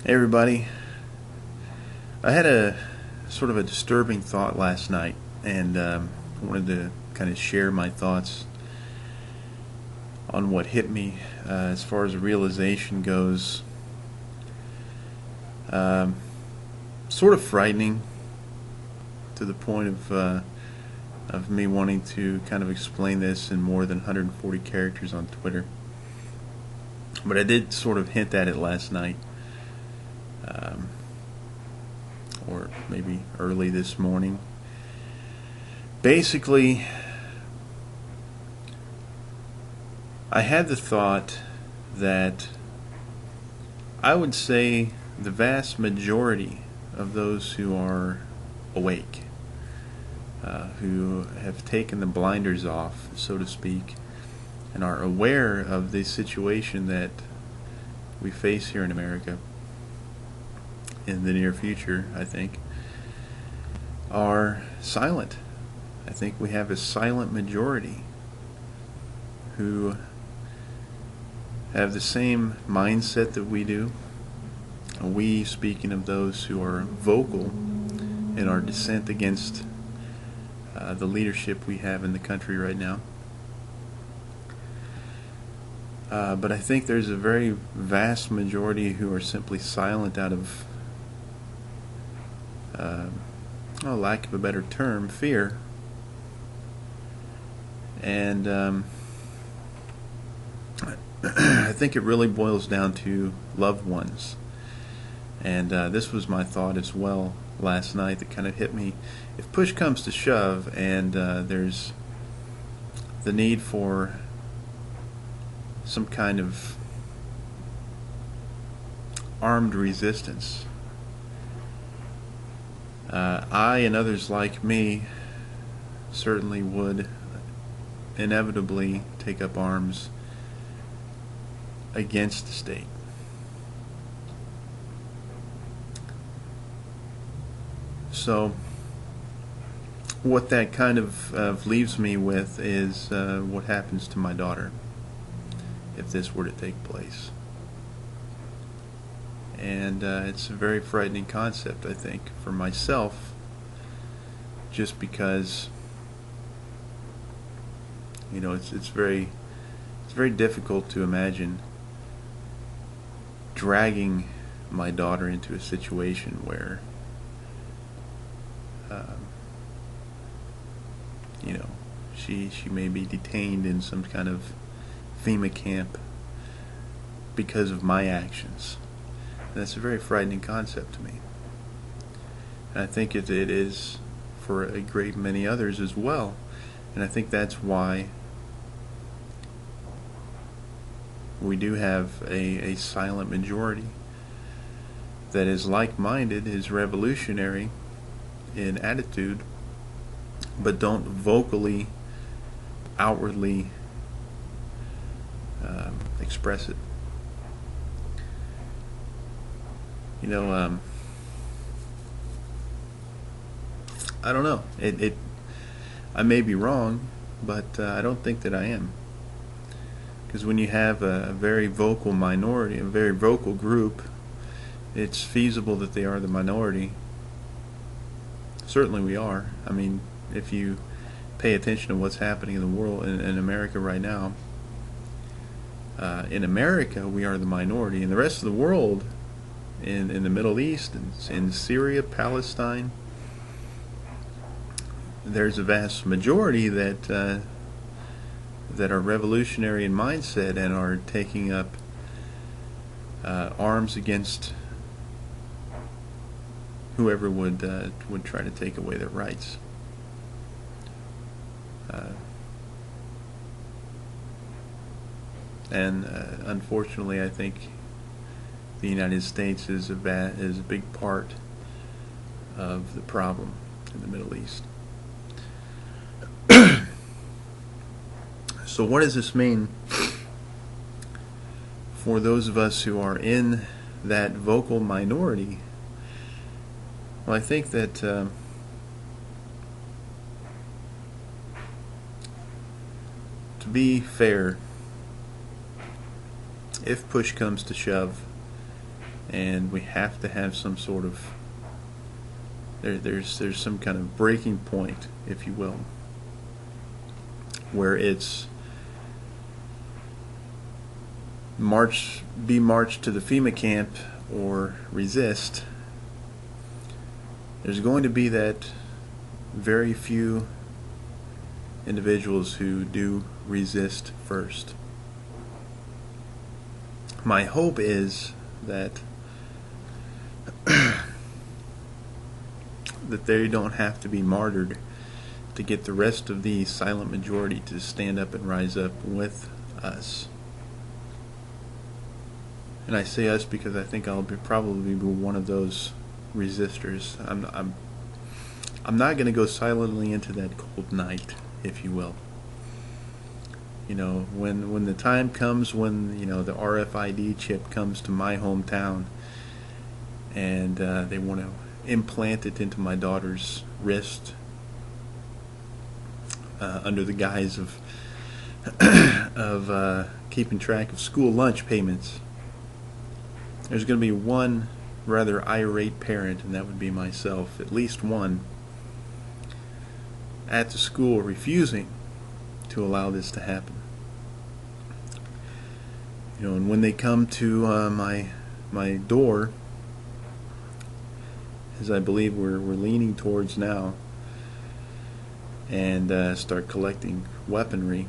Hey everybody. I had a sort of a disturbing thought last night, and I wanted to kind of share my thoughts on what hit me as far as realization goes. Um, Sort of frightening to the point of me wanting to kind of explain this in more than 140 characters on Twitter. But I did sort of hint at it last night. Um, or maybe early this morning. Basically, I had the thought that I would say the vast majority of those who are awake, who have taken the blinders off, so to speak, and are aware of the situation that we face here in America in the near future, I think, are silent. I think we have a silent majority who have the same mindset that we do. We, speaking of those who are vocal in our dissent against the leadership we have in the country right now. But I think there's a very vast majority who are simply silent out of lack of a better term, fear. And I think it really boils down to loved ones. And this was my thought as well last night that kind of hit me. If push comes to shove and there's the need for some kind of armed resistance, I and others like me certainly would inevitably take up arms against the state. So what that kind of leaves me with is what happens to my daughter if this were to take place. And it's a very frightening concept, I think, for myself, just because, you know, it's very difficult to imagine dragging my daughter into a situation where you know, she may be detained in some kind of FEMA camp because of my actions. And that's a very frightening concept to me. And I think it is for a great many others as well. And I think that's why we do have a silent majority that is like-minded, is revolutionary in attitude, but don't vocally, outwardly express it. You know, I don't know. I may be wrong, but I don't think that I am. Because when you have a very vocal minority, a very vocal group, it's feasible that they are the minority. Certainly we are. I mean, if you pay attention to what's happening in the world, in America right now, in America we are the minority. In the rest of the world, in the Middle East, in Syria, Palestine, there's a vast majority that are revolutionary in mindset and are taking up arms against whoever would try to take away their rights. And unfortunately, I think the United States is a big part of the problem in the Middle East. So what does this mean for those of us who are in that vocal minority? Well, I think that to be fair, if push comes to shove, and we have to have some sort of there's some kind of breaking point, if you will, where it's be marched to the FEMA camp or resist. There's going to be that very few individuals who do resist first. My hope is that that they don't have to be martyred to get the rest of the silent majority to stand up and rise up with us. And I say us because I think I'll probably be one of those resistors. I'm not going to go silently into that cold night, if you will. You know, when the time comes when, you know, the RFID chip comes to my hometown and they want to implant it into my daughter's wrist under the guise of keeping track of school lunch payments, there's going to be one rather irate parent, and that would be myself, at least one, at the school refusing to allow this to happen. You know, and when they come to my door, as I believe we're leaning towards now, and start collecting weaponry,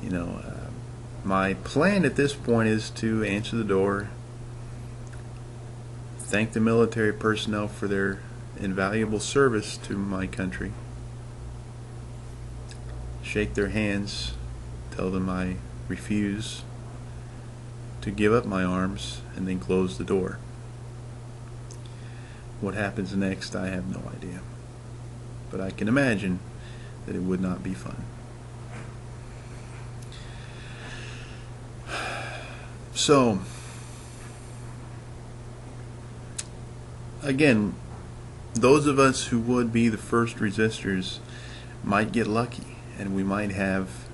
you know, my plan at this point is to answer the door, thank the military personnel for their invaluable service to my country, shake their hands, tell them I refuse to give up my arms, and then close the door. What happens next, I have no idea. But I can imagine that it would not be fun. So, again, those of us who would be the first resistors might get lucky, and we might have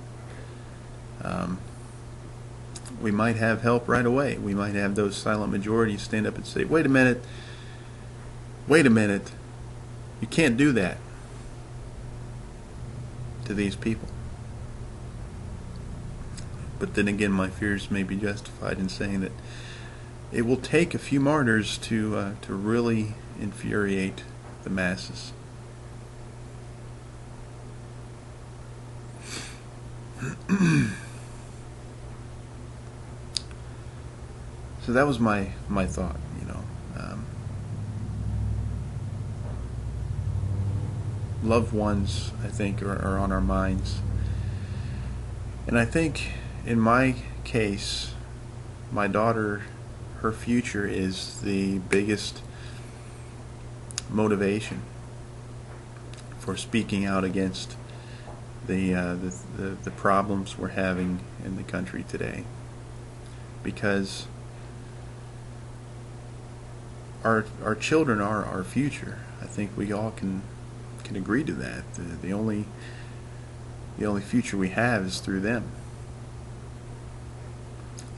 help right away. We might have those silent majorities stand up and say, wait a minute, you can't do that to these people. But then again, my fears may be justified in saying that it will take a few martyrs to really infuriate the masses. So that was my thought, you know. Loved ones, I think, are on our minds. And I think, in my case, my daughter, her future is the biggest motivation for speaking out against the problems we're having in the country today. Because our children are our future. I think we all can agree to that. The only future we have is through them.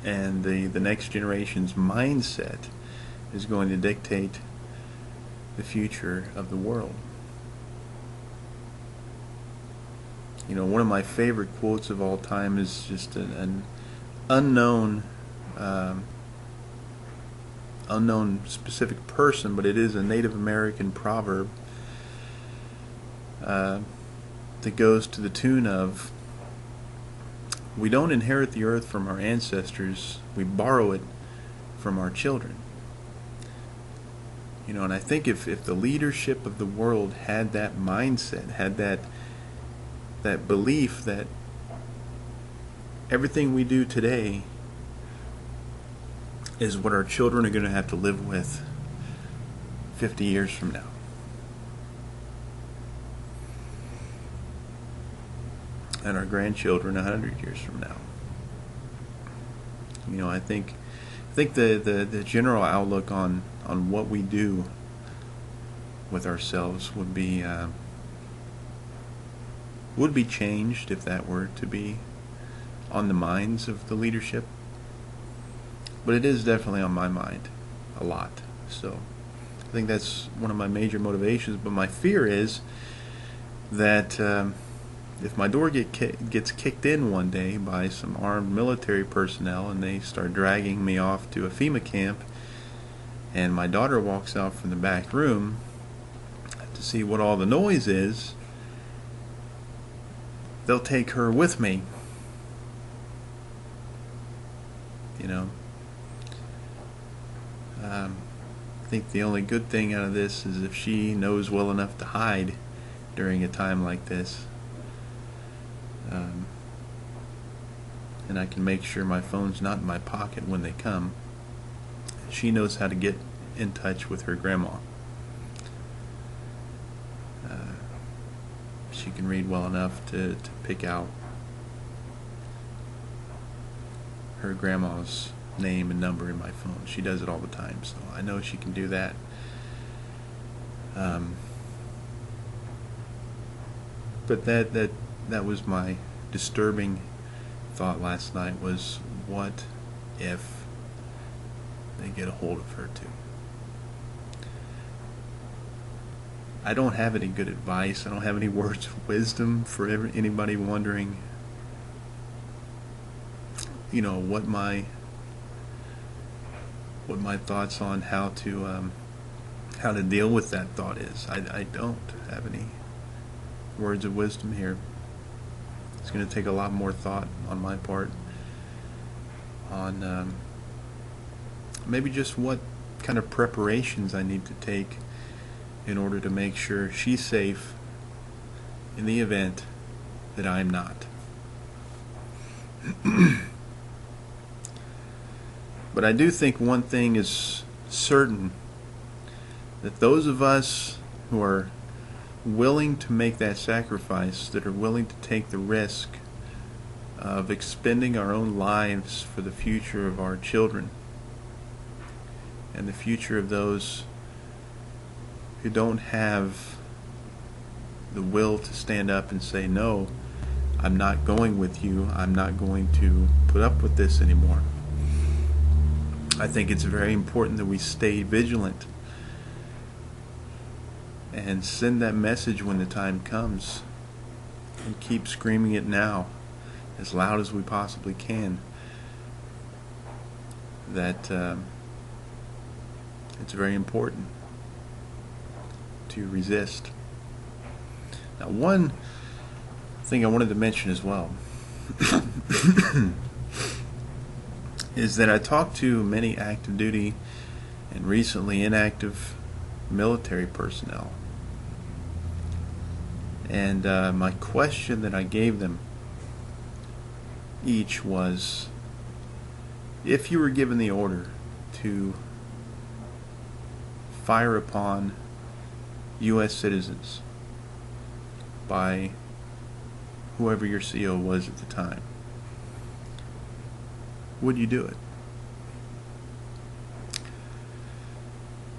And the next generation's mindset is going to dictate the future of the world. You know, one of my favorite quotes of all time is just an unknown specific person, but it is a Native American proverb that goes to the tune of, we don't inherit the earth from our ancestors, we borrow it from our children. You know, and I think if the leadership of the world had that mindset, had that belief that everything we do today is what our children are going to have to live with 50 years from now. And our grandchildren 100 years from now. You know, I think the general outlook on what we do with ourselves would be changed if that were to be on the minds of the leadership. But it is definitely on my mind a lot. So I think that's one of my major motivations. But my fear is that if my door gets kicked in one day by some armed military personnel and they start dragging me off to a FEMA camp, and my daughter walks out from the back room to see what all the noise is, they'll take her with me. You know, I think the only good thing out of this is if she knows well enough to hide during a time like this. And I can make sure my phone's not in my pocket when they come. She knows how to get in touch with her grandma. She can read well enough to pick out her grandma's name and number in my phone. She does it all the time, so I know she can do that. But that was my disturbing thought last night, was what if they get a hold of her too? I don't have any good advice. I don't have any words of wisdom for anybody wondering, you know, what my thoughts on how to deal with that thought is. I don't have any words of wisdom here. It's going to take a lot more thought on my part on maybe just what kind of preparations I need to take in order to make sure she's safe in the event that I'm not. But I do think one thing is certain, that those of us who are willing to make that sacrifice, that are willing to take the risk of expending our own lives for the future of our children and the future of those who don't have the will to stand up and say, no, I'm not going with you, I'm not going to put up with this anymore. I think it's very important that we stay vigilant and send that message when the time comes, and keep screaming it now as loud as we possibly can, that it's very important to resist. Now, one thing I wanted to mention as well is that I talked to many active duty and recently inactive military personnel, and my question that I gave them each was, if you were given the order to fire upon U.S. citizens by whoever your CO was at the time, would you do it?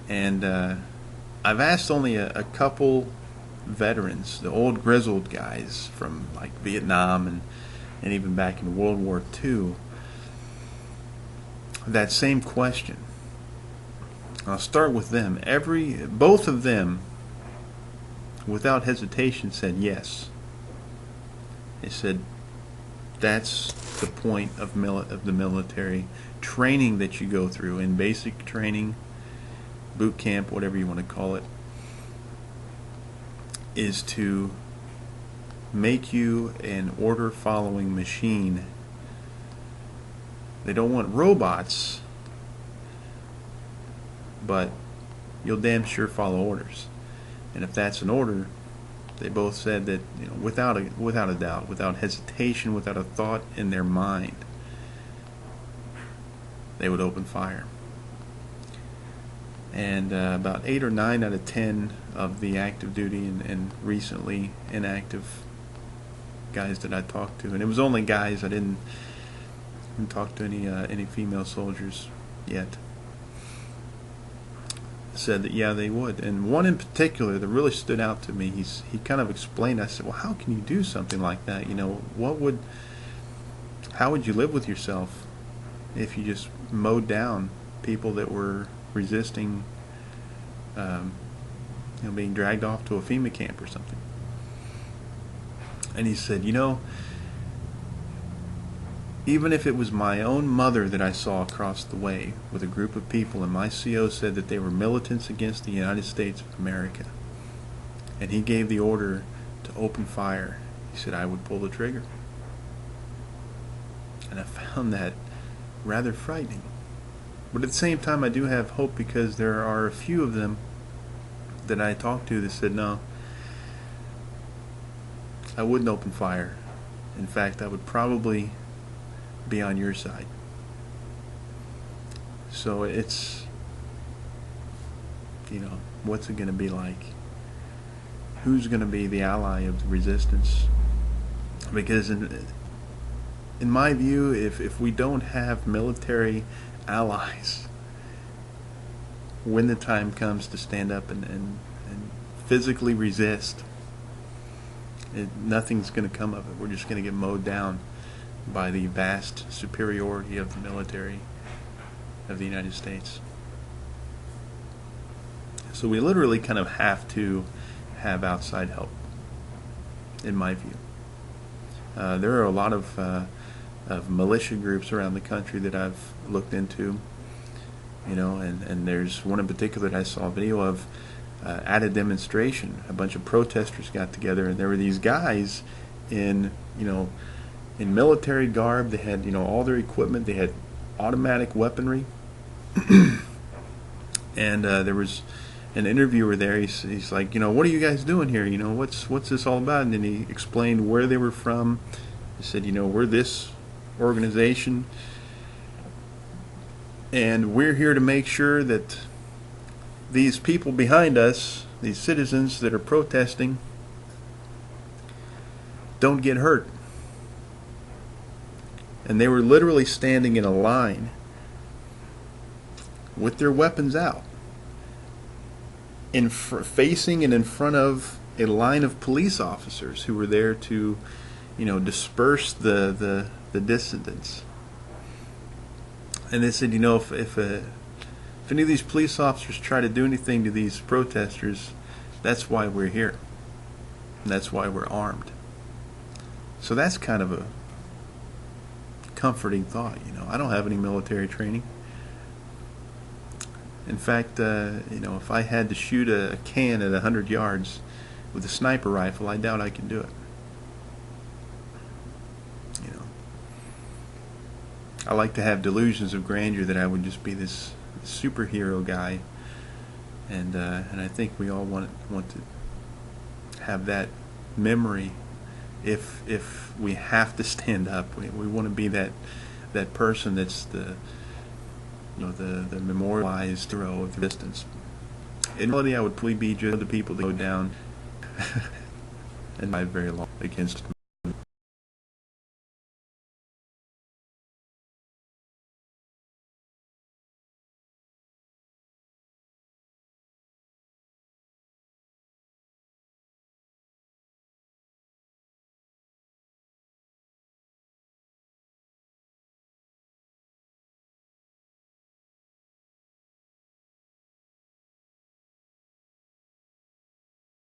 And I've asked only a couple veterans, the old grizzled guys from like Vietnam and even back in World War II, that same question. I'll start with them. Both of them, without hesitation, said yes. They said that's the point of the military training that you go through, in basic training, boot camp, whatever you want to call it, is to make you an order-following machine. They don't want robots, but you'll damn sure follow orders. And if that's an order, they both said that, you know, without a doubt, without hesitation, without a thought in their mind, they would open fire. And about 8 or 9 out of 10 of the active duty and recently inactive guys that I talked to, and it was only guys, I didn't talk to any female soldiers yet, said that yeah, they would. And one in particular that really stood out to me, he kind of explained. I said, well, how can you do something like that? You know, how would you live with yourself if you just mowed down people that were resisting, being dragged off to a FEMA camp or something. And he said, even if it was my own mother that I saw across the way with a group of people, and my CO said that they were militants against the United States of America, and he gave the order to open fire, he said, I would pull the trigger. And I found that rather frightening. But at the same time, I do have hope, because there are a few of them that I talked to that said, no, I wouldn't open fire. In fact, I would probably be on your side. So it's, what's it going to be like? Who's going to be the ally of the resistance? Because in my view, if we don't have military allies when the time comes to stand up and physically resist, nothing's going to come of it. We're just going to get mowed down by the vast superiority of the military of the United States. So we literally kind of have to have outside help, in my view. There are a lot of militia groups around the country that I've looked into, and there's one in particular that I saw a video of at a demonstration. A bunch of protesters got together, and there were these guys in military garb. They had all their equipment. They had automatic weaponry, and there was an interviewer there. He's like, what are you guys doing here? What's this all about? And then he explained where they were from. He said, we're this organization, and we're here to make sure that these people behind us, these citizens that are protesting, don't get hurt. And they were literally standing in a line with their weapons out, facing and in front of a line of police officers who were there to, disperse the dissidents. And they said, if any of these police officers try to do anything to these protesters, that's why we're here. And that's why we're armed. So that's kind of a comforting thought. I don't have any military training. In fact, if I had to shoot a can at 100 yards with a sniper rifle, I doubt I can do it. I like to have delusions of grandeur that I would just be this superhero guy, and I think we all want to have that memory. If we have to stand up, we want to be that person that's the memorialized hero of the resistance. In reality, I would probably be just the people that go down and fight very long against